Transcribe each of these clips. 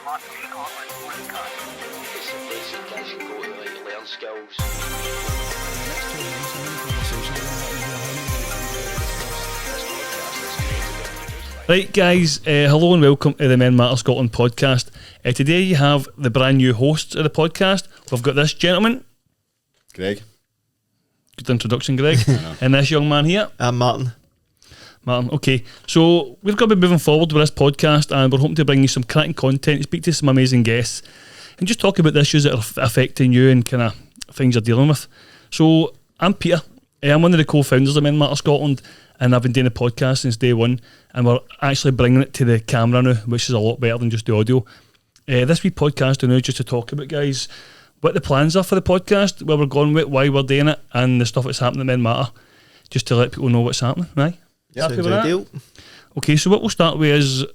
It's the basic guys you go to like learn skills. Right guys, hello and welcome to the Men Matter Scotland podcast. Today you have the brand new hosts of the podcast. We've got this gentleman. Greg. Good introduction, Greg. And this young man here. I'm Martin. Martin, okay. So we're going to be moving forward with this podcast and we're hoping to bring you some cracking content, speak to some amazing guests and just talk about the issues that are affecting you and kind of things you're dealing with. So I'm Peter. I'm one of the co-founders of Men Matter Scotland and I've been doing the podcast since day one and we're actually bringing it to the camera now, which is a lot better than just the audio. This wee podcast now just to talk about, guys, what the plans are for the podcast, where we're going with, why we're doing it and the stuff that's happening at Men Matter, just to let people know what's happening, right? Yeah, sounds ideal. Okay, so what we'll start with is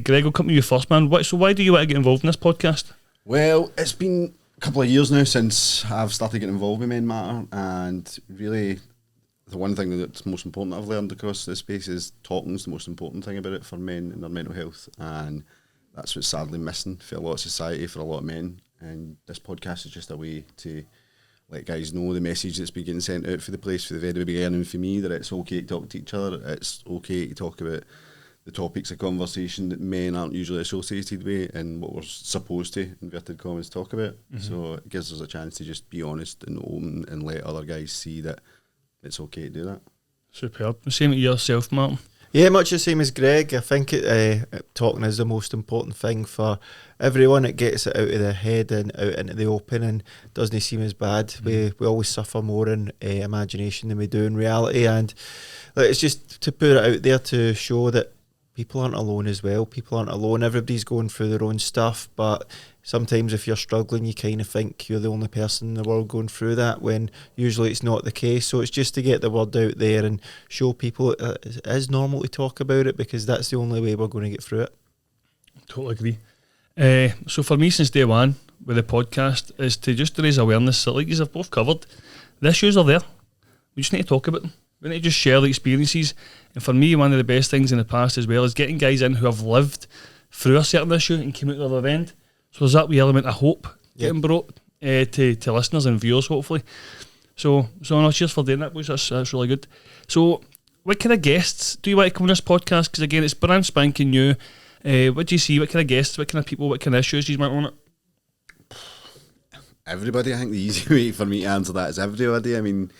Greg, will come to you first, man. So why do you want to get involved in this podcast? Well, it's been a couple of years now since I've started getting involved with Men Matter, and really the one thing that's most important I've learned across this space is talking is the most important thing about it for men and their mental health, and that's what's sadly missing for a lot of society, for a lot of men, and this podcast is just a way to let guys know the message that's been getting sent out for the place for the very beginning for me, that it's okay to talk to each other, it's okay to talk about the topics of conversation that men aren't usually associated with and what we're supposed to, inverted commas, talk about. So it gives us a chance to just be honest and open and let other guys see that it's okay to do that. Superb. Same to yourself, Martin. Yeah, much the same as Greg. I think talking is the most important thing for everyone. It gets it out of their head and out into the open and doesn't seem as bad. We always suffer more in imagination than we do in reality, and it's just to put it out there to show that people aren't alone as well. People aren't alone. Everybody's going through their own stuff, but sometimes if you're struggling, you kind of think you're the only person in the world going through that, when usually it's not the case. So it's just to get the word out there and show people it is normal to talk about it, because that's the only way we're going to get through it. Totally agree. So for me, since day one with the podcast, is to just raise awareness. So like you have both covered, the issues are there. We just need to talk about them. We need to just share the experiences. And for me, one of the best things in the past as well is getting guys in who have lived through a certain issue and came out the other end. So there's that wee element of hope getting brought to listeners and viewers, hopefully. So no, cheers for doing that, boys. That's really good. So what kind of guests do you want to come on this podcast? Because again, it's brand spanking new. What do you see? What kind of guests, what kind of people, what kind of issues do you might want it? Everybody. I think the easy way for me to answer that is everybody. I mean,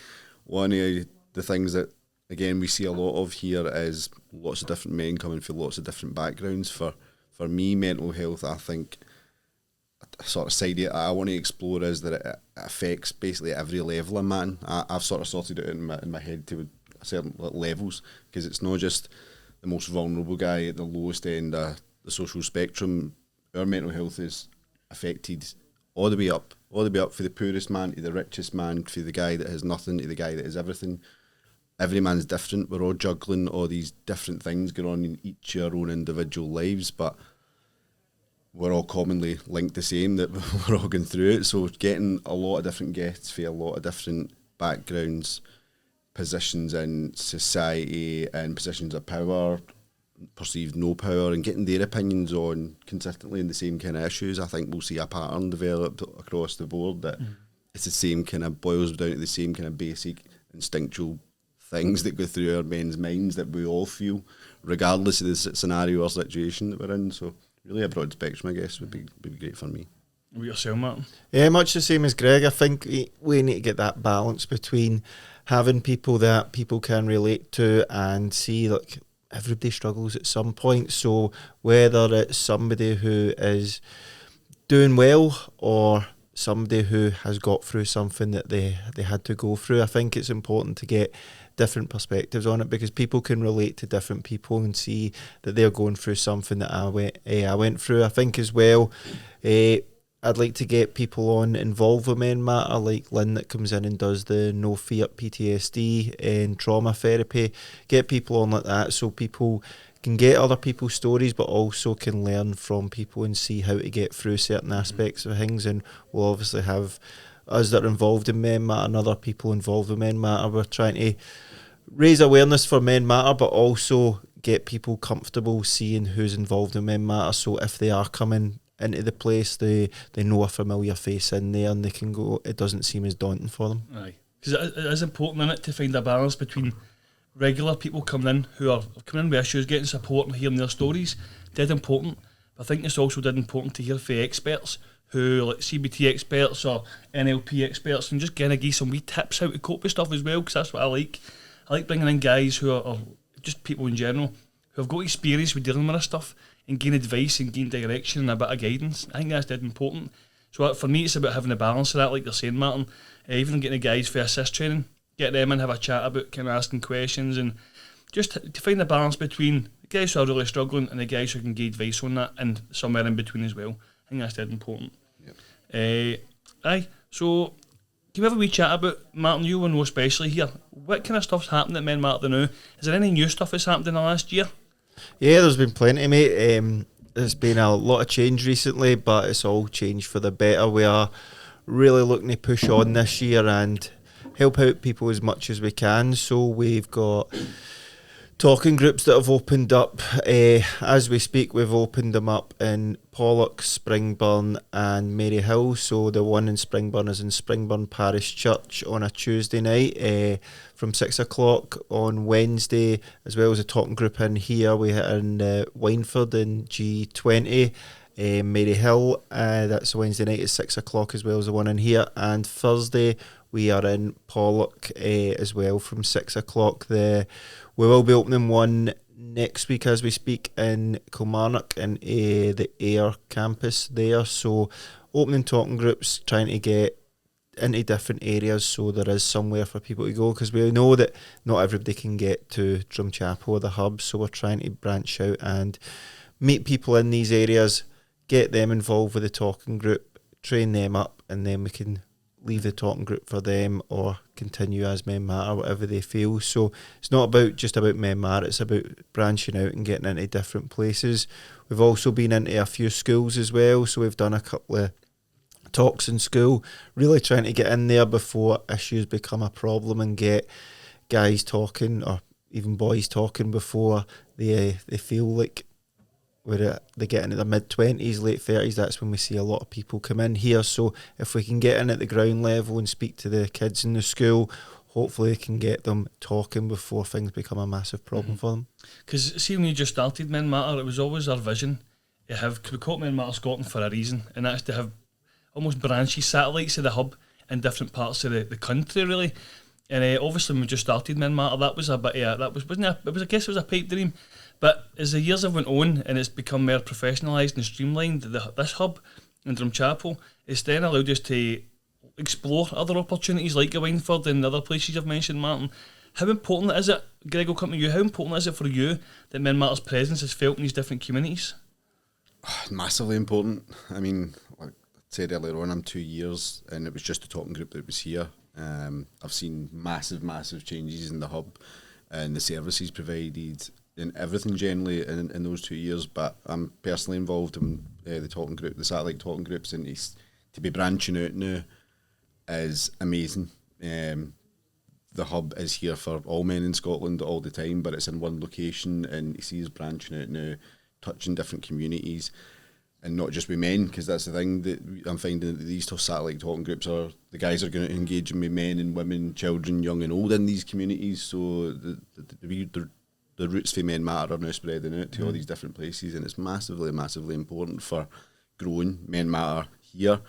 one of the things that, again, we see a lot of here is lots of different men coming from lots of different backgrounds. For me, mental health, I think a sort of side I want to explore is that it affects basically every level of man. I've sort of sorted it out in my head to certain levels, because it's not just the most vulnerable guy at the lowest end of the social spectrum. Our mental health is affected all the way up for the poorest man to the richest man, for the guy that has nothing to the guy that has everything. Every man's different. We're all juggling all these different things going on in each of our own individual lives, but we're all commonly linked the same, that we're all going through it. So getting a lot of different guests for a lot of different backgrounds, positions in society and positions of power, perceived no power, and getting their opinions on consistently in the same kind of issues, I think we'll see a pattern develop across the board that it's the same kind of, boils down to the same kind of basic instinctual things that go through our men's minds that we all feel, regardless of the scenario or situation that we're in. So really a broad spectrum, I guess, would be great for me. What yourself, Martin? Yeah, much the same as Greg. I think we need to get that balance between having people that people can relate to and see, like, everybody struggles at some point. So whether it's somebody who is doing well or somebody who has got through something that they had to go through, I think it's important to get different perspectives on it, because people can relate to different people and see that they're going through something that I went through. I think as well, I'd like to get people on involved with Men Matter, like Lynn that comes in and does the No Fear PTSD and trauma therapy. Get people on like that so people can get other people's stories, but also can learn from people and see how to get through certain aspects of things. And we'll obviously have us that are involved in Men Matter and other people involved in Men Matter. We're trying to raise awareness for Men Matter, but also get people comfortable seeing who's involved in Men Matter. So if they are coming into the place, they know a familiar face in there and they can go. It doesn't seem as daunting for them. Aye, because it is important in it to find a balance between regular people coming in who are coming in with issues, getting support and hearing their stories. Dead important. But I think it's also dead important to hear from experts who, like CBT experts or NLP experts, and just getting give some wee tips how to cope with stuff as well, because that's what I like. I like bringing in guys who are just people in general who have got experience with dealing with this stuff and gain advice and gain direction and a bit of guidance. I think that's dead important. So for me, it's about having a balance of that, like you're saying, Martin. Even getting the guys for assist training, get them and have a chat about kind of asking questions, and just to find a balance between the guys who are really struggling and the guys who can give advice on that, and somewhere in between as well. I think that's dead important. Yep. Aye, so can we have a wee chat about, Martin, you will know especially here, what kind of stuff's happened at Men Matter now? Is there any new stuff that's happened in the last year? Yeah, there's been plenty, mate. There's been a lot of change recently, but it's all changed for the better. We are really looking to push on this year and help out people as much as we can. So we've got talking groups that have opened up. As we speak, we've opened them up in Pollock, Springburn and Maryhill. So the one in Springburn is in Springburn Parish Church on a Tuesday night from 6 o'clock on Wednesday, as well as a talking group in here. We had in Wynford in G20. Maryhill, that's Wednesday night at 6 o'clock, as well as the one in here. And Thursday we are in Pollock as well from 6 o'clock. We will be opening one next week as we speak in Kilmarnock in the Ayr campus there. So opening talking groups, trying to get into different areas so there is somewhere for people to go, because we know that not everybody can get to Drumchapel or the hub, so we're trying to branch out and meet people in these areas, get them involved with the talking group, train them up, and then we can leave the talking group for them or continue as Men Matter, whatever they feel. So it's not just about Men Matter, it's about branching out and getting into different places. We've also been into a few schools as well, so we've done a couple of talks in school, really trying to get in there before issues become a problem and get guys talking, or even boys talking, before they feel like they get into their mid-20s, late 30s. That's when we see a lot of people come in here. So if we can get in at the ground level and speak to the kids in the school, hopefully we can get them talking before things become a massive problem for them. Because see, when you just started Men Matter, it was always our vision to have, we call it Men Matter Scotland for a reason, and that's to have almost branchy satellites of the hub in different parts of the country, really. And obviously when we just started Men Matter, that was a bit I guess it was a pipe dream. But as the years have went on and it's become more professionalised and streamlined, this hub in Drumchapel, it's then allowed us to explore other opportunities like Wynford and other places you've mentioned, Martin. How important is it, Greg, will come to you, how important is it for you that Men Matter's presence is felt in these different communities? Massively important. I mean, like I said earlier on, I'm 2 years and it was just a talking group that was here. I've seen massive changes in the hub and the services provided in everything generally in those 2 years, but I'm personally involved in the talking group, the satellite talking groups, and to be branching out now is amazing. The hub is here for all men in Scotland all the time, but it's in one location, and you see us branching out now, touching different communities, and not just with men, because that's the thing that I'm finding, that these satellite talking groups are, the guys are going to engage with men and women, children, young and old in these communities, so the roots for Men Matter are now spreading out to all these different places, and it's massively important for growing Men Matter here,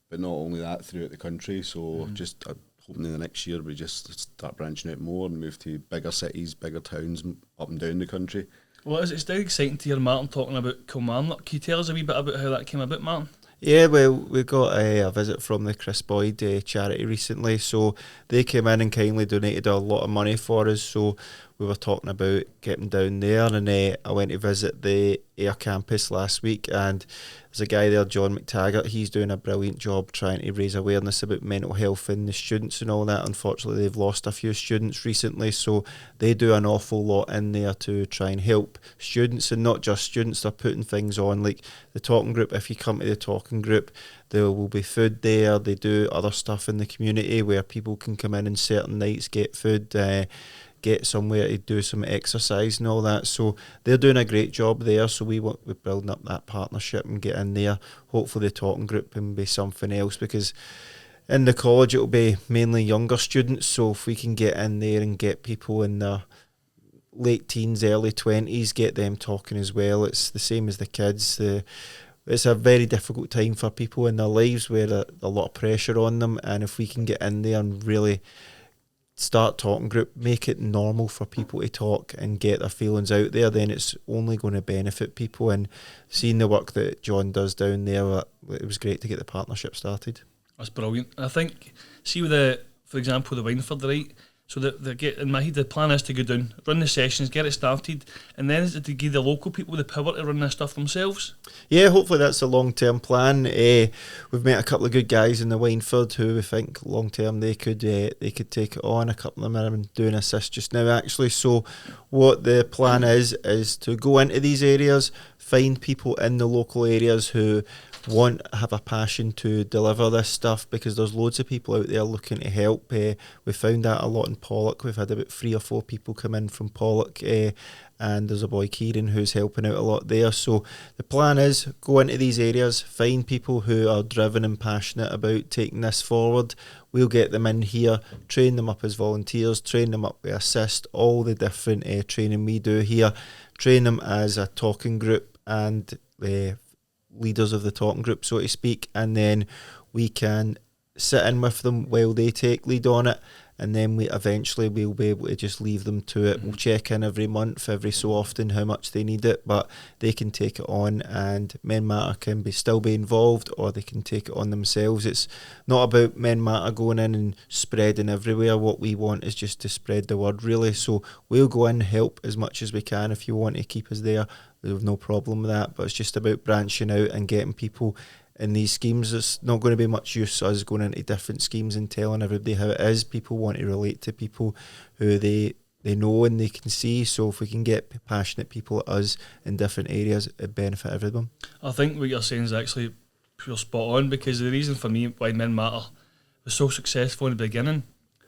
but not only that, throughout the country. So just hoping in the next year we just start branching out more and move to bigger cities, bigger towns up and down the country. Well, it's very exciting to hear Martin talking about Kilmarnock. Can you tell us a wee bit about how that came about, Martin? Yeah, well, we got a visit from the Chris Boyd charity recently, so they came in and kindly donated a lot of money for us, so we were talking about getting down there, and I went to visit the Ayr campus last week, and there's a guy there, John McTaggart. He's doing a brilliant job trying to raise awareness about mental health in the students and all that. Unfortunately, they've lost a few students recently, so they do an awful lot in there to try and help students, and not just students. They're putting things on like the talking group. If you come to the talking group, there will be food there. They do other stuff in the community where people can come in on certain nights, get food, get somewhere to do some exercise and all that. So they're doing a great job there. So we're building up that partnership and get in there. Hopefully the talking group can be something else, because in the college it'll be mainly younger students. So if we can get in there and get people in their late teens, early 20s, get them talking as well. It's the same as the kids. It's a very difficult time for people in their lives where there's a lot of pressure on them, and if we can get in there and really start talking group, make it normal for people to talk and get their feelings out there, then it's only going to benefit people. And seeing the work that John does down there, it was great to get the partnership started. That's brilliant. I think, see with for example, the Wineford, right? So they get, in my head, the plan is to go down, run the sessions, get it started, and then is it to give the local people the power to run this stuff themselves? Yeah, hopefully that's the long-term plan. We've met a couple of good guys in the Wineford who we think long-term they could take it on. A couple of them are doing assists just now, actually. So what the plan is to go into these areas, find people in the local areas who have a passion to deliver this stuff, because there's loads of people out there looking to help. We found that a lot in Pollock. We've had about 3 or 4 people come in from Pollock, and there's a boy Kieran who's helping out a lot there. So the plan is go into these areas, find people who are driven and passionate about taking this forward. We'll get them in here, train them up as volunteers, train them up with assist, all the different training we do here, train them as a talking group and leaders of the talking group, so to speak, and then we can sit in with them while they take lead on it, and then we'll be able to just leave them to it. We'll check in every month, every so often, how much they need it, but they can take it on, and Men Matter can still be involved, or they can take it on themselves. It's not about Men Matter going in and spreading everywhere. What we want is just to spread the word, really. So we'll go in, help as much as we can. If you want to keep us there, we have no problem with that, but it's just about branching out and getting people in these schemes. It's not going to be much use us going into different schemes and telling everybody how it is. People want to relate to people who they know and they can see. So if we can get passionate people at us in different areas, it benefit everyone. I think what you're saying is actually pure spot on, because the reason for me why Men Matter was so successful in the beginning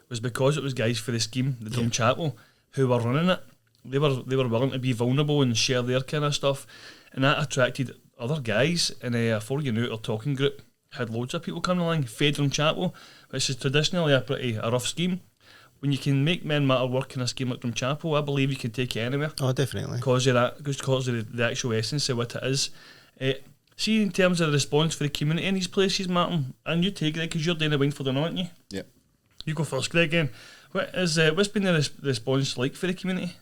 was because it was guys for the scheme, the Drum Chapel, who were running it. They were willing to be vulnerable and share their kind of stuff, and that attracted other guys. And before you knew it, our talking group had loads of people coming along. Fedrum Chapel, which is traditionally a rough scheme. When you can make Men Matter work in a scheme like Drum Chapel, I believe you can take it anywhere. Oh, definitely. Because of the actual essence of what it is. See, in terms of the response for the community in these places, Martin, and you take it because you're doing the Wineford, aren't you? Yep. You go first, Greg. Again, what's been the response like for the community?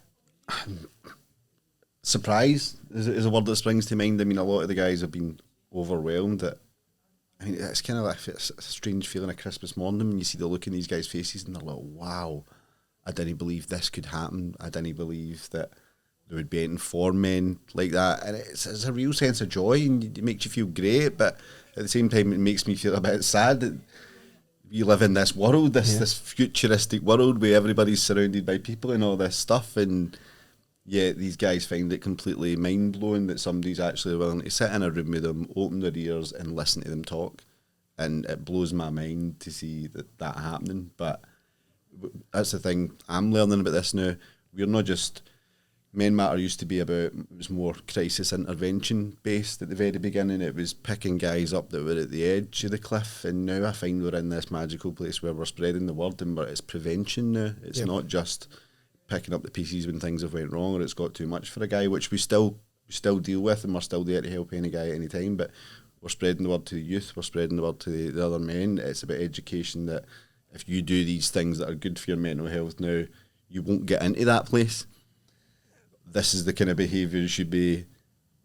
Surprise is a word that springs to mind. I mean, a lot of the guys have been overwhelmed. I mean, it's kind of like it's a strange feeling of Christmas morning when you see the look in these guys' faces and they're like, wow, I didn't believe this could happen. I didn't believe that there would be anything for men like that. And it's a real sense of joy, and it makes you feel great, but at the same time it makes me feel a bit sad that we live in this world, this futuristic world where everybody's surrounded by people and all this stuff, and yet these guys find it completely mind-blowing that somebody's actually willing to sit in a room with them, open their ears and listen to them talk. And it blows my mind to see that happening. But that's the thing, I'm learning about this now. We're not just... Men Matter used to be it was more crisis intervention based at the very beginning. It was picking guys up that were at the edge of the cliff, and now I find we're in this magical place where we're spreading the word, and it's prevention now. It's not just picking up the pieces when things have went wrong or it's got too much for a guy, which we still deal with, and we're still there to help any guy at any time, but we're spreading the word to the youth, we're spreading the word to the other men. It's about education that if you do these things that are good for your mental health now, you won't get into that place. This is the kind of behaviour you should be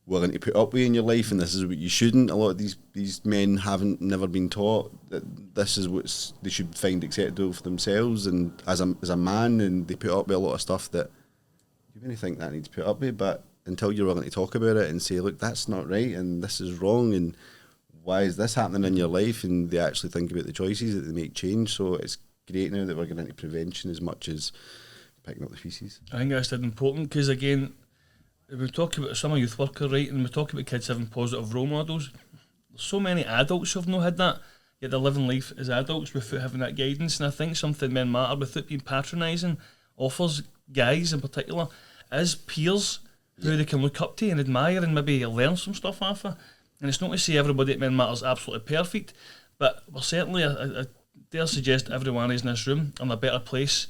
willing to put up with in your life, and this is what you shouldn't. A lot of these men never been taught that this is what they should find acceptable for themselves, and as a man, and they put up with a lot of stuff that you really think that needs to put up with, but until you're willing to talk about it and say, look, that's not right and this is wrong and why is this happening in your life, and they actually think about the choices that they make change. So it's great now that we're getting into prevention as much as picking up the pieces. I think that's important, because again, we talk about some youth worker, right, and we talk about kids having positive role models. There's so many adults who've not had that, yet they're living life as adults without having that guidance. And I think something Men Matter, without being patronising, offers guys in particular as peers who they can look up to and admire and maybe learn some stuff off of. And it's not to say everybody at Men Matters absolutely perfect, but we're certainly, I dare suggest everyone is in this room in a better place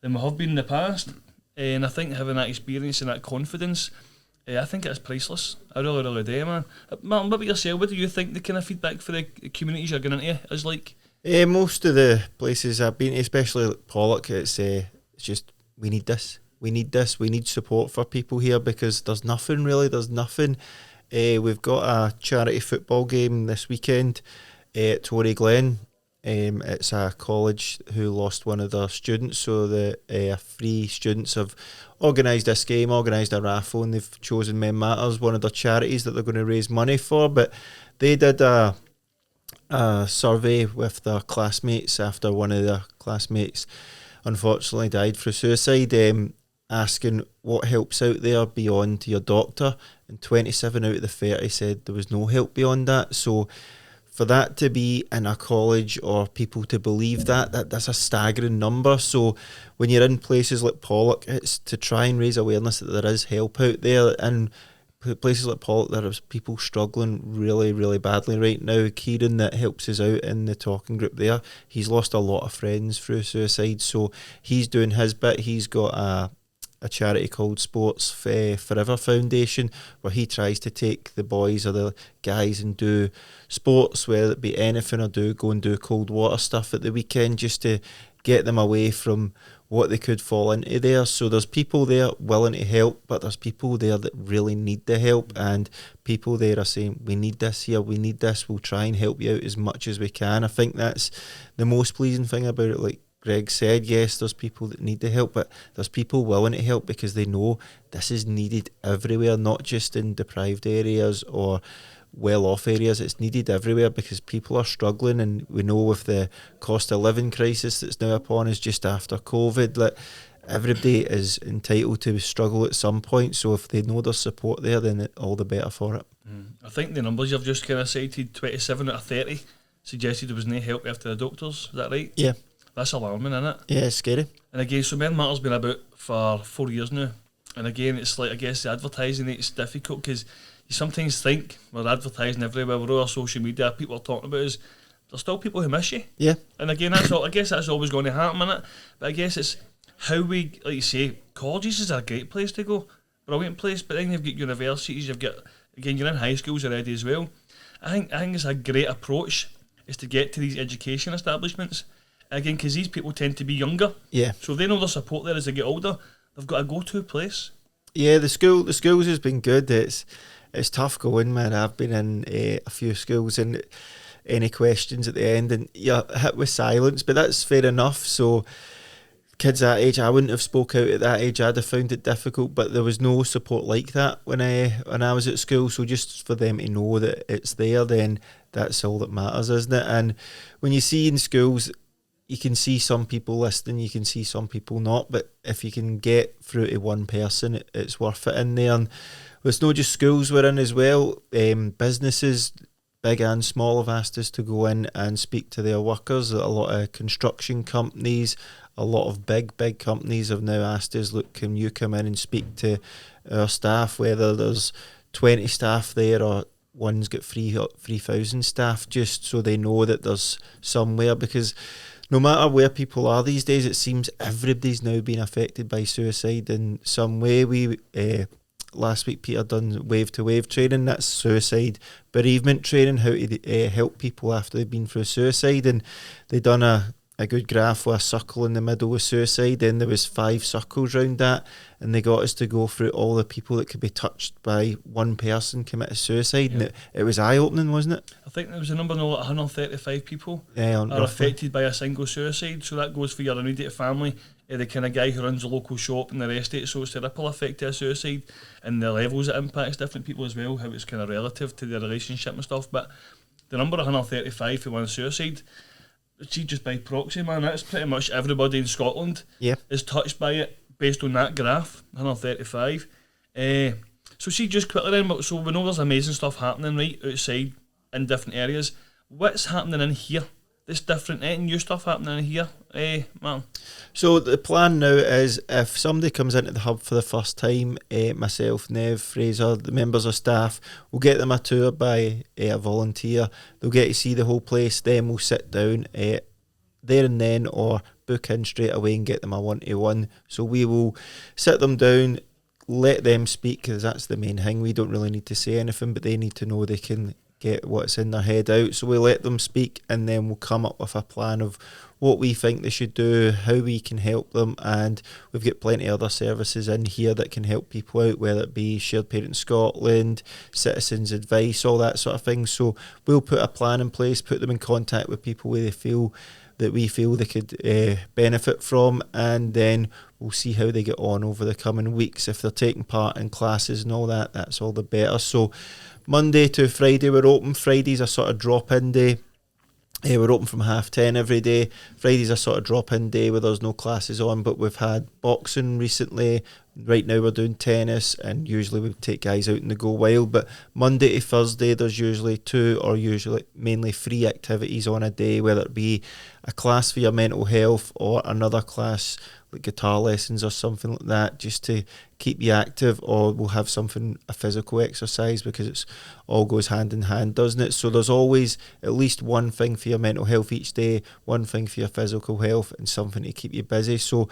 than we have been in the past. And I think having that experience and that confidence, I think it's priceless. I really, really do, man. Martin, what about yourself? What do you think the kind of feedback for the communities you're going into is like? Most of the places I've been to, especially like Pollock, it's just, we need this. We need this. We need support for people here because there's nothing really. There's nothing. We've got a charity football game this weekend at Tory Glen. It's a college who lost one of their students, so the 3 students have organised this game, organised a raffle, and they've chosen Men Matters, one of their charities that they're going to raise money for. But they did a survey with their classmates after one of their classmates unfortunately died through suicide, asking what helps out there beyond your doctor, and 27 out of the 30 said there was no help beyond that. So for that to be in a college or people to believe that's a staggering number. So when you're in places like Pollock, it's to try and raise awareness that there is help out there. And places like Pollock, there is people struggling really, really badly right now. Kieran, that helps us out in the talking group there, he's lost a lot of friends through suicide, so he's doing his bit. He's got a charity called Sports Forever Foundation, where he tries to take the boys or the guys and do sports, whether it be anything, or go and do cold water stuff at the weekend just to get them away from what they could fall into there. So there's people there willing to help, but there's people there that really need the help, and people there are saying, we need this here, we need this, we'll try and help you out as much as we can. I think that's the most pleasing thing about it. Like Greg said, yes, there's people that need the help, but there's people willing to help because they know this is needed everywhere, not just in deprived areas or well-off areas. It's needed everywhere because people are struggling, and we know with the cost of living crisis that's now upon us just after COVID, that everybody is entitled to struggle at some point. So if they know there's support there, then all the better for it. I think the numbers you've just kind of cited, 27 out of 30 suggested there was no help after the doctors. Is that right? Yeah. That's alarming, isn't it? Yeah, it's scary. And again, so Men Matter's been about for 4 years now. And again, it's like, I guess the advertising, it's difficult because you sometimes think we're advertising everywhere, we're all on social media, people are talking about us. There's still people who miss you. Yeah. And again, that's all. I guess that's always going to happen, innit? But I guess it's how we, like you say, colleges is a great place to go, brilliant place. But then you've got universities, you've got, again, you're in high schools already as well. I think it's a great approach is to get to these education establishments. Again, because these people tend to be younger. Yeah. So if they know their support there as they get older, they've got a go-to place. Yeah, the schools has been good. It's tough going, man. I've been in a few schools and any questions at the end and you're hit with silence, but that's fair enough. So kids that age, I wouldn't have spoke out at that age. I'd have found it difficult, but there was no support like that when I was at school. So just for them to know that it's there, then that's all that matters, isn't it? And when you see in schools, you can see some people listening, you can see some people not, but if you can get through to one person, it's worth it in there. And it's not just schools we're in as well. Businesses, big and small, have asked us to go in and speak to their workers. A lot of construction companies, a lot of big companies have now asked us, look, can you come in and speak to our staff, whether there's 20 staff there or one's got 3,000 staff, just so they know that there's somewhere. Because no matter where people are these days, it seems everybody's now been affected by suicide in some way. We last week Peter done wave to wave training, that's suicide bereavement training, how to help people after they've been through suicide, and they done a good graph with a circle in the middle with suicide, then there was 5 circles around that, and they got us to go through all the people that could be touched by one person committing suicide. Yeah. And it was eye-opening, wasn't it? I think there was a number now, like 135 people are affected by a single suicide, so that goes for your immediate family, the kind of guy who runs a local shop and the rest of it, so it's the ripple effect of a suicide and the levels it impacts different people as well, how it's kind of relative to their relationship and stuff. But the number 135 for one suicide, see, just by proxy, man, that's pretty much everybody in Scotland is touched by it based on that graph, 135. So see, just quickly then, so we know there's amazing stuff happening right outside in different areas. What's happening in here that's different? Any new stuff happening here, Martin? So the plan now is if somebody comes into the hub for the first time, myself, Nev, Fraser, the members of staff, we'll get them a tour by a volunteer. They'll get to see the whole place. Then we'll sit down there and then, or book in straight away and get them a one-to-one. So we will sit them down, let them speak, because that's the main thing. We don't really need to say anything, but they need to know they can get what's in their head out. So we let them speak, and then we'll come up with a plan of what we think they should do, how we can help them, and we've got plenty of other services in here that can help people out, whether it be Shared Parent Scotland, Citizens Advice, all that sort of thing. So we'll put a plan in place, put them in contact with people where we feel they could benefit from, and then we'll see how they get on over the coming weeks. If they're taking part in classes and all that, that's all the better. So Monday to Friday we're open. Friday's a sort of drop-in day. We're open from 10:30 every day. Friday's a sort of drop-in day where there's no classes on, but we've had boxing recently. Right now we're doing tennis, and usually we take guys out and they go wild. But Monday to Thursday there's usually 2 or usually mainly 3 activities on a day, whether it be a class for your mental health or another class like guitar lessons or something like that, just to keep you active, or we'll have a physical exercise, because it's all goes hand in hand, doesn't it? So there's always at least one thing for your mental health each day, one thing for your physical health, and something to keep you busy. So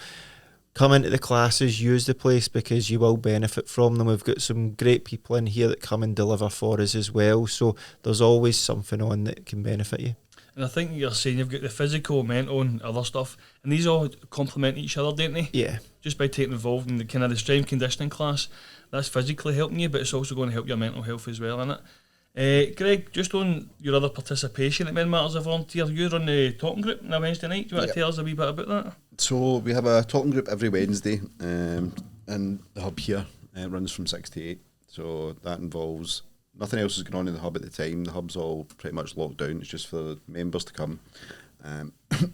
come into the classes, use the place, because you will benefit from them. We've got some great people in here that come and deliver for us as well, so there's always something on that can benefit you. And I think you're saying you've got the physical, mental and other stuff, and these all complement each other, don't they? Yeah. Just by taking involved in the kind of the strength conditioning class, that's physically helping you, but it's also going to help your mental health as well, isn't it? Greg, just on your other participation at Men Matters as a volunteer, you're on the talking group on a Wednesday night. Do you want to tell us a wee bit about that? So we have a talking group every Wednesday, and the hub here runs from 6 to 8. So that involves nothing else is going on in the hub at the time. The hub's all pretty much locked down. It's just for members to come.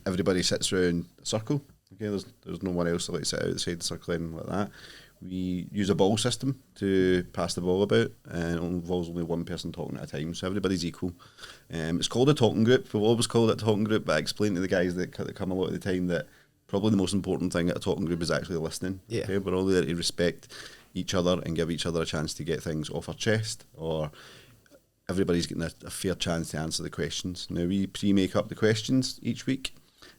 Everybody sits around a circle. Okay, there's no one else to like sit outside the circle or anything like that. We use a ball system to pass the ball about, and it involves only one person talking at a time, so everybody's equal. It's called a talking group. We've always called it a talking group, but I explain to the guys that come a lot of the time that probably the most important thing at a talking group is actually listening. Yeah. Okay? We're all there to respect each other and give each other a chance to get things off our chest, or everybody's getting a fair chance to answer the questions. Now we pre-make up the questions each week,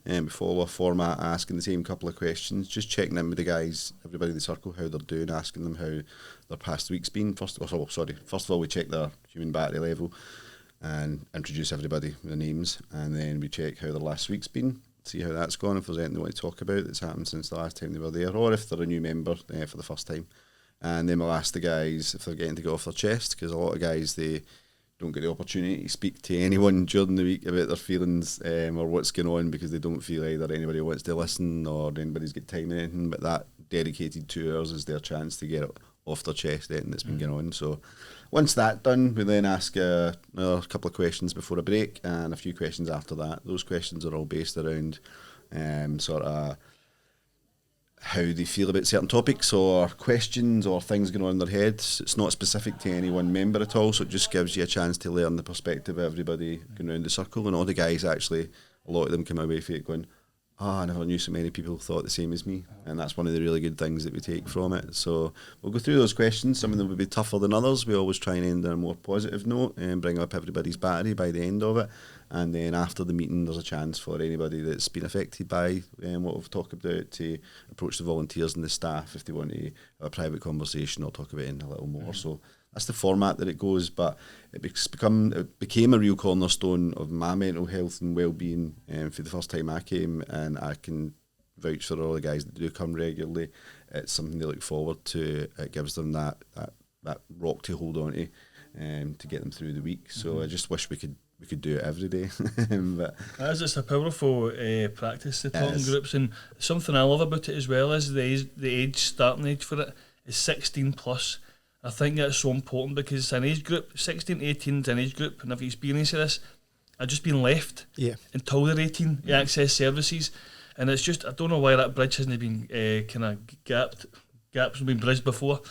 and we follow a format asking the same couple of questions, just checking in with the guys, everybody in the circle, how they're doing, asking them how their past week's been. First of all we check their human battery level and introduce everybody with their names, and then we check how their last week's been, see how that's gone, if there's anything they want to talk about that's happened since the last time they were there, or if they're a new member for the first time. And then we'll ask the guys if they're getting to get off their chest, because a lot of guys, they don't get the opportunity to speak to anyone during the week about their feelings or what's going on, because they don't feel either anybody wants to listen or anybody's got time or anything. But that dedicated 2 hours is their chance to get it off their chest, anything that's been going on. So once that's done, we then ask another couple of questions before a break and a few questions after that. Those questions are all based around sort of how they feel about certain topics or questions or things going on in their heads. It's not specific to any one member at all, so it just gives you a chance to learn the perspective of everybody going around the circle. And all the guys actually, a lot of them come away from it going, I never knew so many people thought the same as me. And that's one of the really good things that we take from it. So we'll go through those questions. Some of them will be tougher than others. We always try and end on a more positive note and bring up everybody's battery by the end of it. And then after the meeting, there's a chance for anybody that's been affected by what we've talked about to approach the volunteers and the staff if they want to have a private conversation or talk about it a little more. So that's the format that it goes, but it became a real cornerstone of my mental health and well-being for the first time I came, and I can vouch for all the guys that do come regularly. It's something they look forward to. It gives them that rock to hold on to get them through the week. So I just wish we could do it every day. But It's a powerful practice, the talking groups, and something I love about it as well is the starting age for it is 16 plus. I think that's so important because it's an age group. 16 to 18 is an age group, and I've experienced this. I've just been left until they're 18 to access services, and it's just, I don't know why that bridge hasn't been gaps have been bridged before.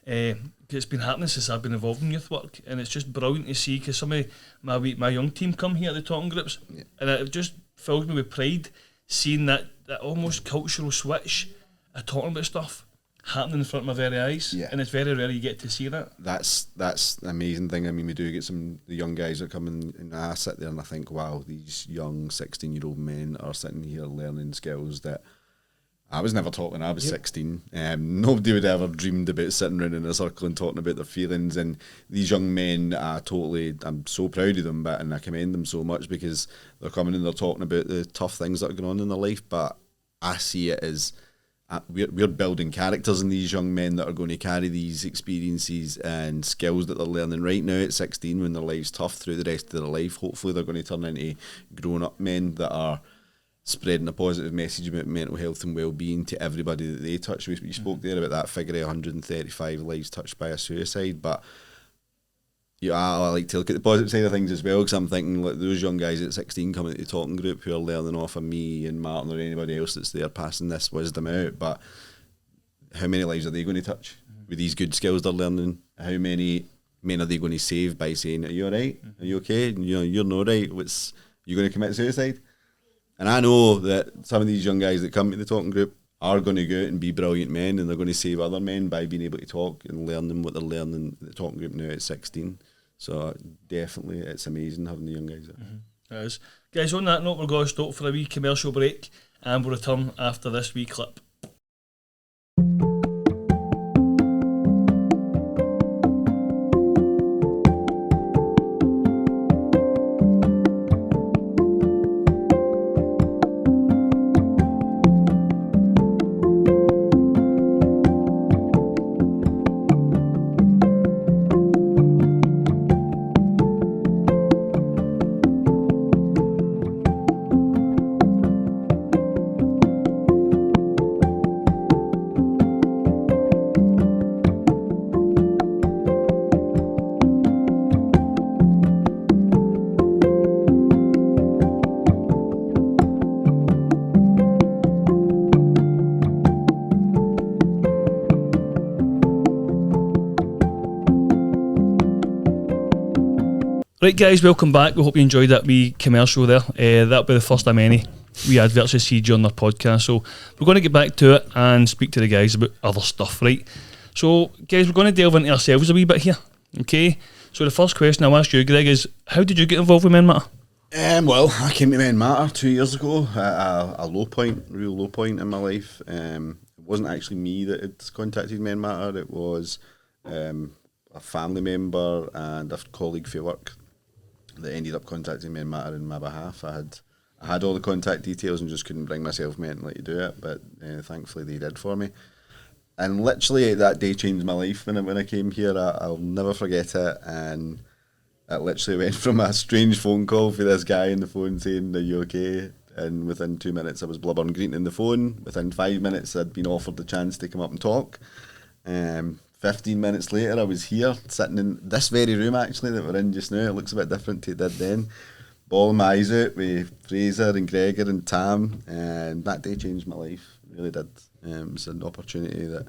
It's been happening since I've been involved in youth work, and it's just brilliant to see, because some of my young team come here at the talking groups, and it just fills me with pride seeing that almost cultural switch of talking about stuff happening in front of my very eyes, and it's very rare you get to see that. That's the amazing thing. I mean, we do get the young guys that come in, and I sit there and I think, wow, these young 16-year-old men are sitting here learning skills that I was never taught when I was 16. Nobody would ever dreamed about sitting around in a circle and talking about their feelings. And these young men, I'm so proud of them, and I commend them so much, because they're coming and they're talking about the tough things that are going on in their life. But I see it as we're building characters in these young men that are going to carry these experiences and skills that they're learning right now at 16 when their life's tough through the rest of their life. Hopefully they're going to turn into grown-up men that are spreading a positive message about mental health and well-being to everybody that they touch. You spoke there about that figure of 135 lives touched by a suicide, but I like to look at the positive side of things as well, because I'm thinking, like, those young guys at 16 coming to the talking group who are learning off of me and Martin or anybody else that's there passing this wisdom out, but how many lives are they going to touch with these good skills they're learning? How many men are they going to save by saying, are you alright? Are you okay? You're not right. You going to commit suicide? And I know that some of these young guys that come to the talking group are going to go out and be brilliant men, and they're going to save other men by being able to talk and learn them what they're learning at the talking group now at 16. So definitely it's amazing having the young guys there. It is. Guys, on that note, we're going to stop for a wee commercial break, and we'll return after this wee clip. Right, guys, welcome back. We hope you enjoyed that wee commercial there. That'll be the first of many we adverts you see during our podcast. So we're going to get back to it and speak to the guys about other stuff, right? So, guys, we're going to delve into ourselves a wee bit here, okay? So the first question I'll ask you, Greg, is how did you get involved with Men Matter? Well, I came to Men Matter 2 years ago at a real low point in my life. It wasn't actually me that had contacted Men Matter. It was a family member and a colleague for work that ended up contacting Men Matter in my behalf. I had all the contact details and just couldn't bring myself mentally to do it, but thankfully they did for me. And literally that day changed my life when I came here. I'll never forget it. And it literally went from a strange phone call for this guy on the phone saying, "Are you okay?" And within 2 minutes I was blubbering green on the phone. Within 5 minutes I'd been offered the chance to come up and talk. 15 minutes later I was here, sitting in this very room actually that we're in just now. It looks a bit different to it did then. Bawling my eyes out with Fraser and Gregor and Tam, and that day changed my life. It really did. It was an opportunity that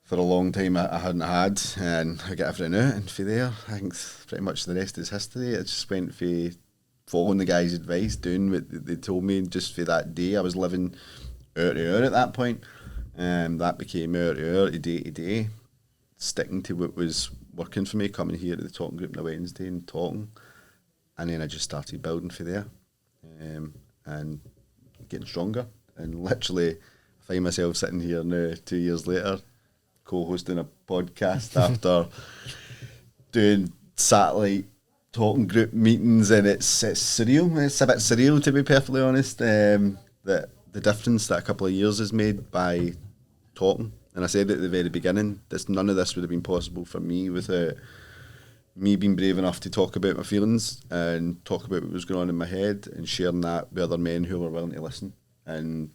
for a long time I hadn't had, and I got everything out, and for there I think pretty much the rest is history. It just went for following the guy's advice, doing what they told me. Just for that day I was living hour to hour at that point. That became hour to hour, to day, sticking to what was working for me, coming here to the talking group on a Wednesday and talking. And then I just started building for there and getting stronger. And literally I find myself sitting here now 2 years later, co-hosting a podcast after doing satellite talking group meetings, and it's surreal. It's a bit surreal, to be perfectly honest, that the difference that a couple of years has made by talking. And I said at the very beginning, none of this would have been possible for me without me being brave enough to talk about my feelings and talk about what was going on in my head and sharing that with other men who were willing to listen. And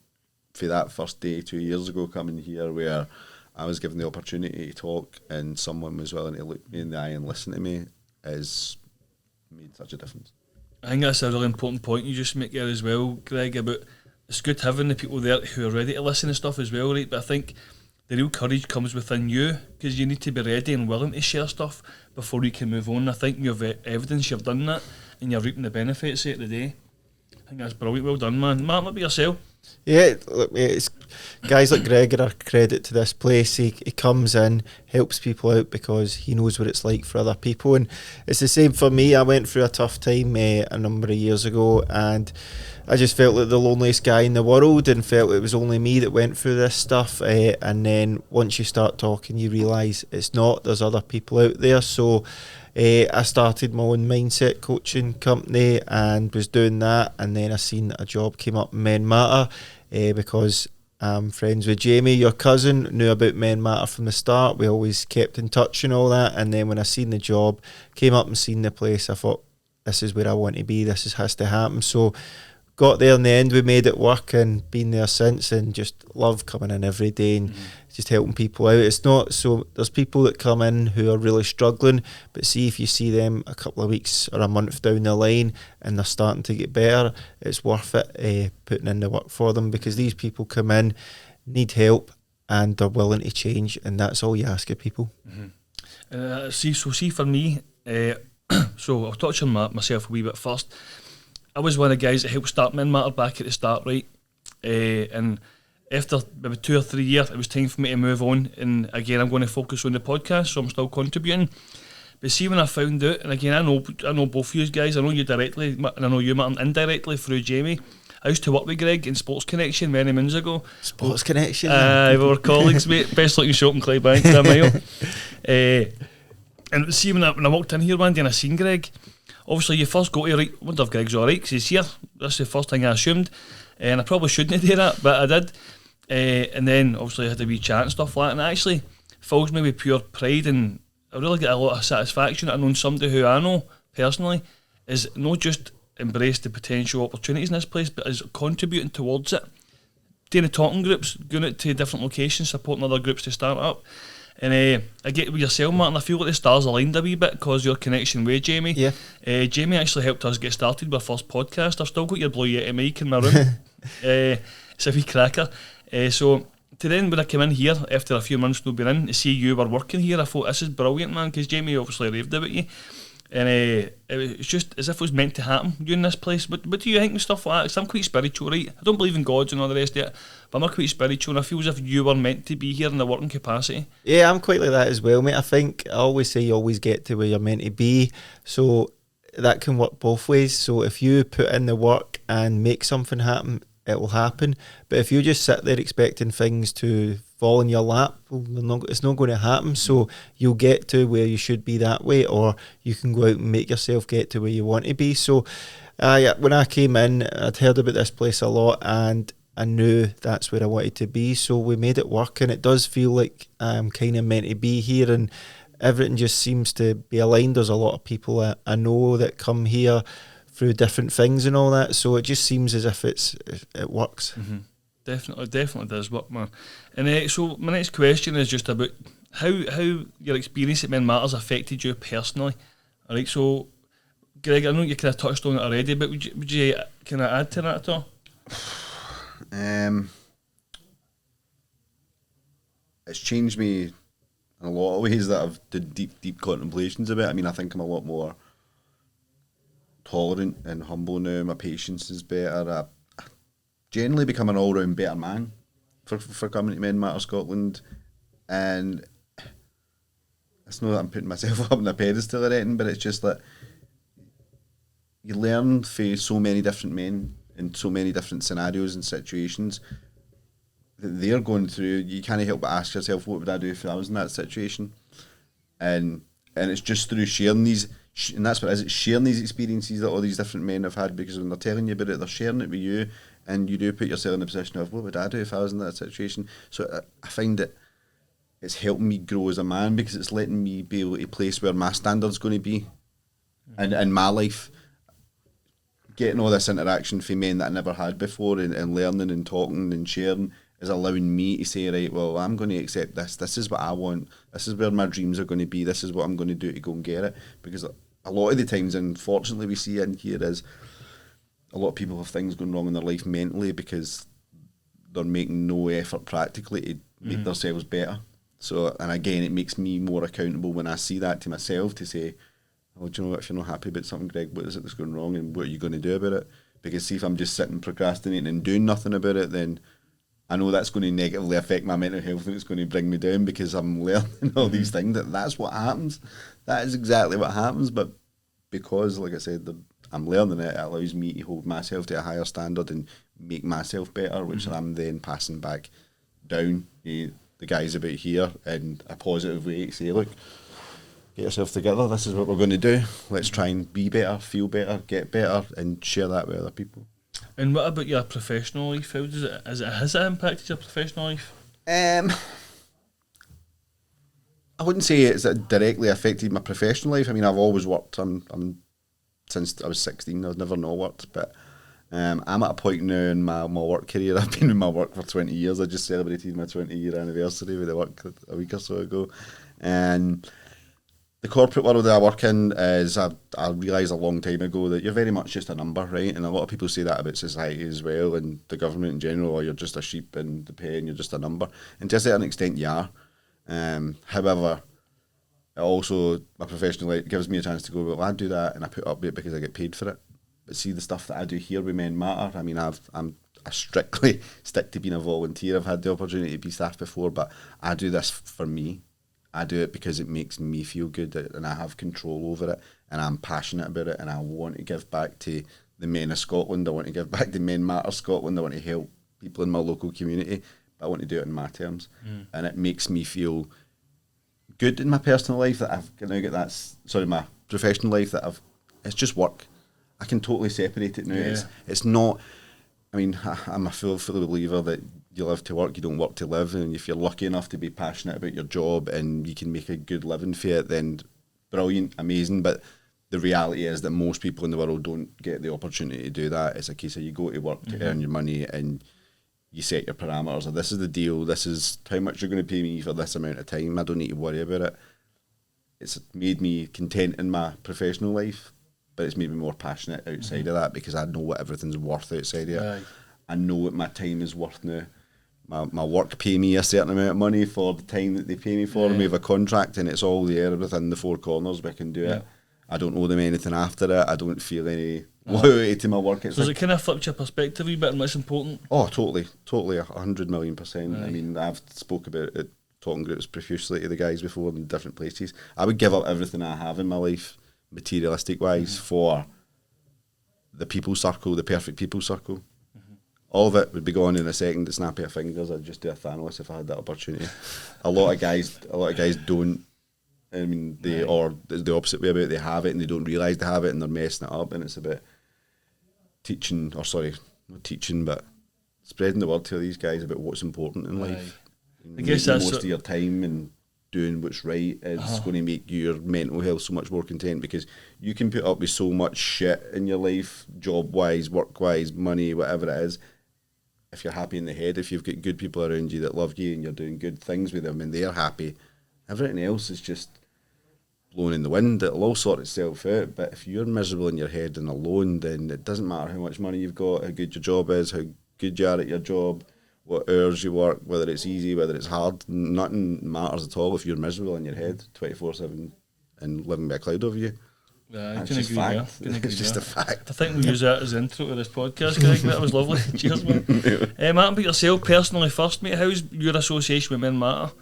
for that first day 2 years ago coming here, where I was given the opportunity to talk and someone was willing to look me in the eye and listen to me, has made such a difference. I think that's a really important point you just make there as well, Greg, about it's good having the people there who are ready to listen and stuff as well, right? But I think the real courage comes within you, because you need to be ready and willing to share stuff before you can move on. I think you've evidence you've done that, and you're reaping the benefits at the day. I think that's brilliant. Well done, man. Mark, what about yourself? Yeah, look, mate, it's guys like Greg are a credit to this place. He comes in, helps people out because he knows what it's like for other people, and it's the same for me. I went through a tough time a number of years ago, and I just felt like the loneliest guy in the world, and felt it was only me that went through this stuff. And then once you start talking, you realise it's not. There's other people out there. So I started my own mindset coaching company and was doing that, and then I seen that a job came up in Men Matter, because I'm friends with Jamie, your cousin, knew about Men Matter from the start. We always kept in touch and all that, and then when I seen the job, came up and seen the place, I thought, this is where I want to be, has to happen. So got there in the end, we made it work, and been there since, and just love coming in every day and just helping people out. It's not so, there's people that come in who are really struggling, but see, if you see them a couple of weeks or a month down the line and they're starting to get better, it's worth it putting in the work for them, because these people come in, need help, and they're willing to change, and that's all you ask of people. See for me, so I'll touch on myself a wee bit first. I was one of the guys that helped start Men Matter back at the start, right? And after maybe 2 or 3 years, it was time for me to move on. And again, I'm going to focus on the podcast, so I'm still contributing. But see, when I found out, and again, I know both of you guys, I know you directly, and I know you, Martin, indirectly through Jamie. I used to work with Greg in Sports Connection many moons ago. Sports Connection? We were colleagues, mate. Best looking shop in Clydebank, a mile. And see, when I walked in here one day and I seen Greg, obviously you first go to, right, I wonder if Greg's alright because he's here. That's the first thing I assumed, and I probably shouldn't do that, but I did. And then obviously I had a wee chat and stuff like that, and it actually fills me with pure pride, and I really get a lot of satisfaction that I know somebody who I know personally is not just embrace the potential opportunities in this place, but is contributing towards it, doing the talking groups, going out to different locations, supporting other groups to start up. And I get with yourself, Martin, I feel like the stars aligned a wee bit because your connection with Jamie. Yeah. Jamie actually helped us get started with our first podcast. I've still got your Blue Yeti mic in my room. It's a wee cracker. So to then when I came in here after a few months not being in, to see you were working here, I thought, this is brilliant, man, because Jamie obviously raved about you. And it was just as if it was meant to happen, you in this place. But do you think and stuff like that? Because I'm quite spiritual, right? I don't believe in gods and all the rest of it, but I'm quite spiritual, and I feel as if you were meant to be here in the working capacity. Yeah, I'm quite like that as well, mate. I think I always say you always get to where you're meant to be, so that can work both ways. So if you put in the work and make something happen, it will happen. But if you just sit there expecting things to fall in your lap, well, it's not going to happen. So you'll get to where you should be that way, or you can go out and make yourself get to where you want to be. So when I came in, I'd heard about this place a lot, and I knew that's where I wanted to be. So we made it work, and it does feel like I'm kind of meant to be here, and everything just seems to be aligned. There's a lot of people I know that come here through different things and all that, so it just seems as if it works. Definitely does work, man. And so my next question is just about how your experience at Men Matters affected you personally. All right, so Greg, I know you kind of touched on it already, but would you kind of add to that at all? It's changed me in a lot of ways that I've did deep contemplations about. I mean, I think I'm a lot more tolerant and humble now. My patience is better. I generally become an all-round better man for coming to Men Matter Scotland, and it's not that I'm putting myself up on a pedestal or anything, but it's just that you learn from so many different men in so many different scenarios and situations that they're going through. You can't help but ask yourself, what would I do if I was in that situation? And it's just through sharing these, and that's what it is, it's sharing these experiences that all these different men have had, because when they're telling you about it, they're sharing it with you, and you do put yourself in the position of, what would I do if I was in that situation? So I find that it's helping me grow as a man, because it's letting me be able to place where my standard's going to be in my life. Getting all this interaction from men that I never had before, and learning and talking and sharing is allowing me to say, right, well, I'm going to accept this. This is what I want. This is where my dreams are going to be. This is what I'm going to do to go and get it. Because a lot of the times, unfortunately, we see in here is a lot of people have things going wrong in their life mentally because they're making no effort practically to make themselves better. So, and again, it makes me more accountable when I see that to myself to say, oh, do you know what, if you're not happy about something, Greg, what is it that's going wrong and what are you going to do about it? Because see, if I'm just sitting procrastinating and doing nothing about it, then I know that's going to negatively affect my mental health and it's going to bring me down because I'm learning all these things. That's what happens. That is exactly what happens. But because, like I said, I'm learning it allows me to hold myself to a higher standard and make myself better, which I'm then passing back down to the guys about here in a positive way to say, look, get yourself together. This is what we're going to do. Let's try and be better, feel better, get better, and share that with other people. And what about your professional life? How has it impacted your professional life? I wouldn't say it's directly affected my professional life. I mean, I've always worked. I'm since I was 16. I've never not worked, but I'm at a point now in my work career. I've been in my work for 20 years. I just celebrated my 20-year anniversary with the work a week or so ago, and the corporate world that I work in is, I realised a long time ago that you're very much just a number, right? And a lot of people say that about society as well and the government in general, or you're just a sheep in the pen, you're just a number. And to a certain extent, you are. However, it also, my professional life gives me a chance to go, well, I do that and I put up with it because I get paid for it. But see, the stuff that I do here with Men Matter, I mean, I strictly stick to being a volunteer. I've had the opportunity to be staff before, but I do this for me. I do it because it makes me feel good and I have control over it and I'm passionate about it and I want to give back to the men of Scotland. I want to give back to Men Matter Scotland. I want to help people in my local community, but I want to do it in my terms. And it makes me feel good in my personal life that I've now got my professional life that it's just work. I can totally separate it now. Yeah. It's not, I mean, I'm a full believer that you live to work, you don't work to live, and if you're lucky enough to be passionate about your job and you can make a good living for it, then brilliant, amazing. But the reality is that most people in the world don't get the opportunity to do that. It's a case of you go to work to earn your money and you set your parameters, or this is the deal, this is how much you're going to pay me for this amount of time. I don't need to worry about it. It's made me content in my professional life, but it's made me more passionate outside of that because I know what everything's worth outside of it. Aye. I know what my time is worth now. My work pay me a certain amount of money for the time that they pay me for, and we have a contract and it's all there within the four corners, we can do it. I don't owe them anything after it. I don't feel any loyalty to my work. So has it kind of flipped your perspective a wee bit on what's important? Oh, totally, 100,000,000%. I mean, I've spoke about it, talking groups profusely to the guys before in different places. I would give up everything I have in my life, materialistic wise, for the people circle, the perfect people circle. All of it would be gone in a second. The snap of fingers, I'd just do a Thanos if I had that opportunity. A lot of guys don't. I mean, or the opposite way about it. They have it and they don't realise they have it and they're messing it up. And it's about not teaching, but spreading the word to these guys about what's important in life. I guess Making that's most of your time and doing what's right is going to make your mental health so much more content, because you can put up with so much shit in your life, job wise, work wise, money, whatever it is. If you're happy in the head, if you've got good people around you that love you and you're doing good things with them and they're happy, everything else is just blowing in the wind. It'll all sort itself out. But if you're miserable in your head and alone, then it doesn't matter how much money you've got, how good your job is, how good you are at your job, what hours you work, whether it's easy, whether it's hard. Nothing matters at all if you're miserable in your head 24/7 and living by a cloud over you. Yeah, That's just fact. It's just a fact. I think we use that as the intro to this podcast, Greg. That was lovely. Cheers, man. Martin, but yourself personally first, mate. How's your association with Men Matter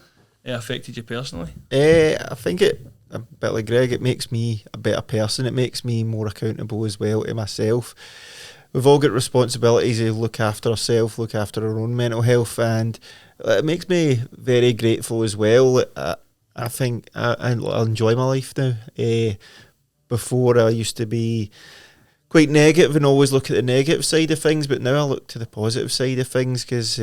affected you personally? I think a bit like Greg, it makes me a better person. It makes me more accountable as well to myself. We've all got responsibilities to look after ourselves, look after our own mental health, and it makes me very grateful as well. I think I enjoy my life now. Before I used to be quite negative and always look at the negative side of things, but now I look to the positive side of things, because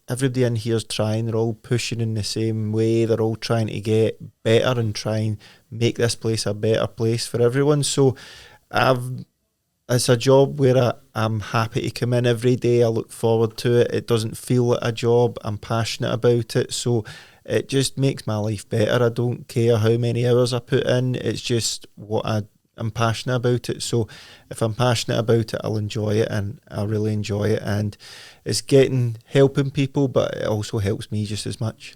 everybody in here's trying, they're all pushing in the same way, they're all trying to get better and try and make this place a better place for everyone. So it's a job where I'm happy to come in every day. I look forward to it. It doesn't feel like a job. I'm passionate about it. So it just makes my life better. I don't care how many hours I put in. It's just what I'm passionate about it. So if I'm passionate about it, I'll enjoy it, and I'll really enjoy it. And it's helping people, but it also helps me just as much.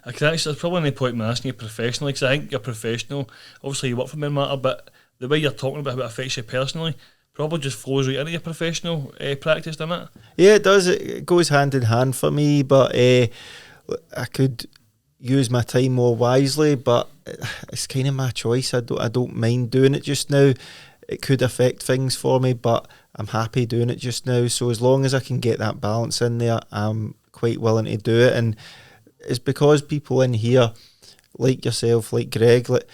I can actually, there's probably no point in me asking you professionally, because I think you're professional. Obviously, you work for Men Matter, but the way you're talking about how it affects you personally probably just flows right into your professional practice, doesn't it? Yeah, it does. It goes hand in hand for me, but I could use my time more wisely, but it's kind of my choice. I don't mind doing it just now. It could affect things for me, but I'm happy doing it just now. So as long as I can get that balance in there, I'm quite willing to do it. And it's because people in here, like yourself, like Greg, like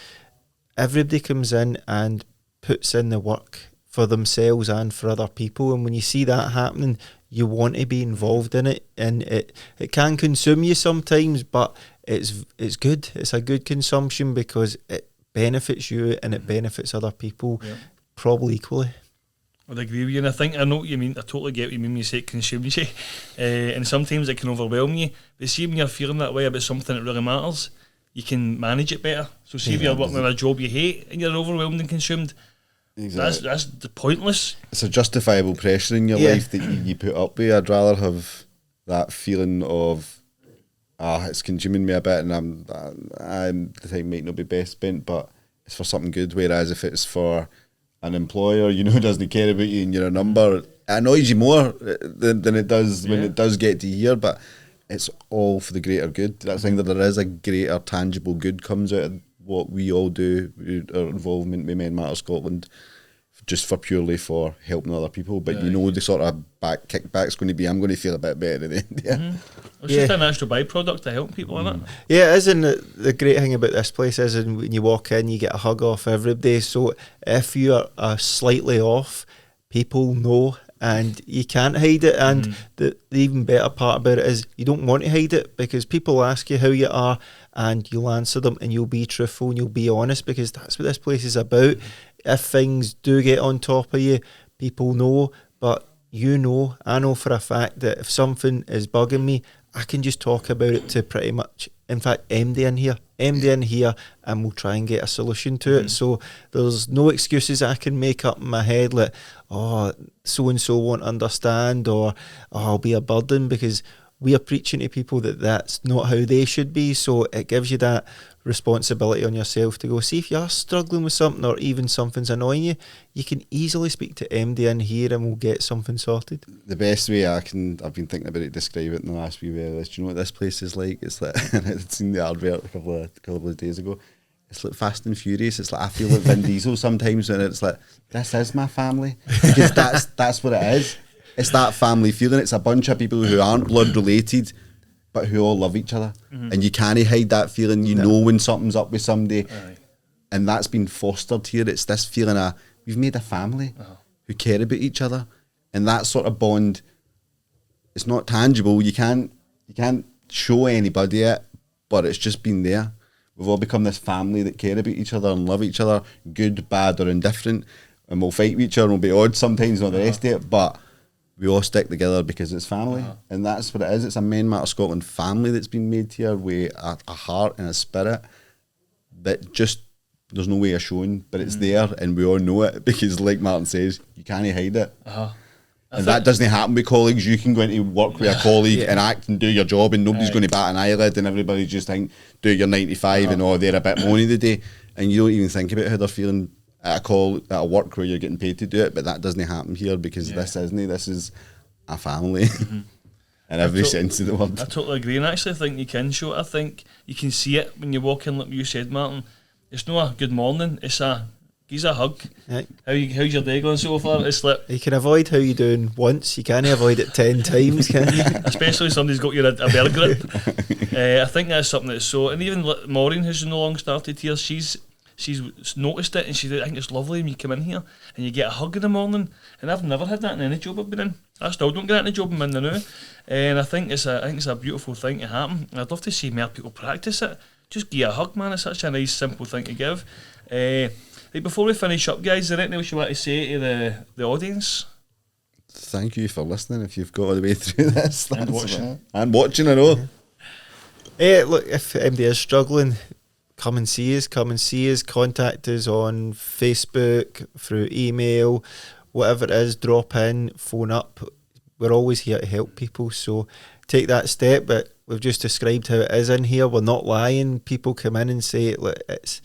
everybody comes in and puts in the work for themselves and for other people. And when you see that happening, you want to be involved in it. And it can consume you sometimes, but it's good. It's a good consumption because it benefits you and it benefits other people probably equally. I'd agree with you, and I know what you mean. I totally get what you mean when you say it consumes you, and sometimes it can overwhelm you. But see, when you're feeling that way about something that really matters, you can manage it better. So see if you're working on a job you hate and you're overwhelmed and consumed, that's pointless. It's a justifiable pressure in your life that you put up with. I'd rather have that feeling of it's consuming me a bit, and the time might not be best spent, but it's for something good. Whereas if it's for an employer, who doesn't care about you and you're a number, it annoys you more than it does when it does get to here. But it's all for the greater good. That thing that there is a greater tangible good comes out of what we all do, our involvement with Men Matter Scotland, just purely for helping other people. But the sort of kickback's going to be, I'm going to feel a bit better at the end. It's just a natural byproduct to help people, isn't it? Yeah, it is. And the great thing about this place is, when you walk in, you get a hug off everybody. So if you're slightly off, people know, and you can't hide it. And the even better part about it is you don't want to hide it, because people ask you how you are, and you'll answer them, and you'll be truthful and you'll be honest, because that's what this place is about. If things do get on top of you, people know, but I know for a fact that if something is bugging me, I can just talk about it to pretty much, in fact, MD in here, and we'll try and get a solution to it. So there's no excuses I can make up in my head, like, so-and-so won't understand, or I'll be a burden, because we are preaching to people that that's not how they should be. So it gives you that responsibility on yourself to go, see if you're struggling with something, or even something's annoying you, you can easily speak to MD in here and we'll get something sorted. The best way I've been thinking about it, describe it in the last wee while, is, do you know what this place is like? It's like, I'd seen the advert a couple of days ago. It's like Fast and Furious. It's like, I feel like Vin Diesel sometimes, and it's like, this is my family, because that's what it is. It's that family feeling. It's a bunch of people who aren't blood related, but who all love each other. And you can't hide that feeling. You know when something's up with somebody. And that's been fostered here. It's this feeling of, we've made a family who care about each other. And that sort of bond, it's not tangible. You can't show anybody it, but it's just been there. We've all become this family that care about each other and love each other, good, bad or indifferent. And we'll fight with each other and we'll be odd sometimes, not the rest of it, but we all stick together because it's family. And that's what it is. It's a Men Matter Scotland family that's been made here with a heart and a spirit that just, there's no way of showing, but it's there, and we all know it, because like Martin says, you can't hide it. And that doesn't happen with colleagues. You can go into work with a colleague and act and do your job, and nobody's going to bat an eyelid, and everybody just think, do your 95 and they're a bit moany today, and you don't even think about how they're feeling at a work where you're getting paid to do it. But that doesn't happen here, because this is a family in every sense of the word. I totally agree, and I actually think you can show it. I think you can see it when you walk in, like you said, Martin. It's not a good morning, it's a give a hug. Right. How's your day going so far? It's like, you can avoid how you doing once, you can't avoid it 10 times, can you? Especially if somebody's got you a bear grip. I think that's something that's so, and even Maureen, who's no long started here, she's noticed it, and I think it's lovely when you come in here and you get a hug in the morning. And I've never had that in any job I've been in. I still don't get that in the job I'm in now. And I think it's a beautiful thing to happen. And I'd love to see more people practice it. Just give a hug, man. It's such a nice, simple thing to give. Right, before we finish up, guys, is there anything else you want to say to the audience? Thank you for listening. If you've got all the way through this, and watching, I know. Look, if MD is struggling, come and see us. Contact us on Facebook, through email, whatever it is, drop in, phone up. We're always here to help people, so take that step. But we've just described how it is in here. We're not lying. People come in and say, look, it's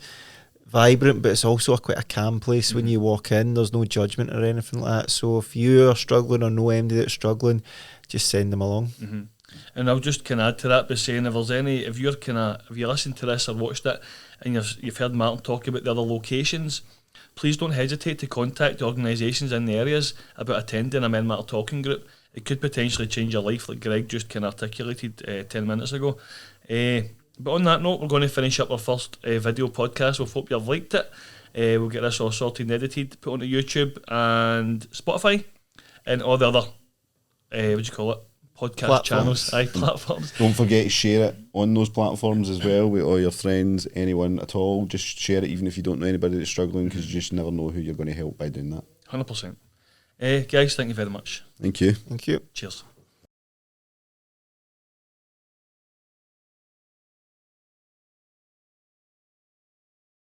vibrant, but it's also quite a calm place when you walk in. There's no judgment or anything like that. So if you are struggling or know anybody that's struggling, just send them along. And I'll just kind of add to that by saying, if you listened to this or watched it and you've heard Martin talk about the other locations, please don't hesitate to contact the organisations in the areas about attending a Men Matter talking group. It could potentially change your life, like Greg just kind of articulated 10 minutes ago. But on that note, we're going to finish up our first video podcast. We hope you've liked it. We'll get this all sorted and edited, put onto YouTube and Spotify and all the other, podcast channels, platforms. Don't forget to share it on those platforms as well with all your friends, anyone at all. Just share it even if you don't know anybody that's struggling, because you just never know who you're going to help by doing that. 100%. Guys, thank you very much. Thank you. Thank you. Cheers.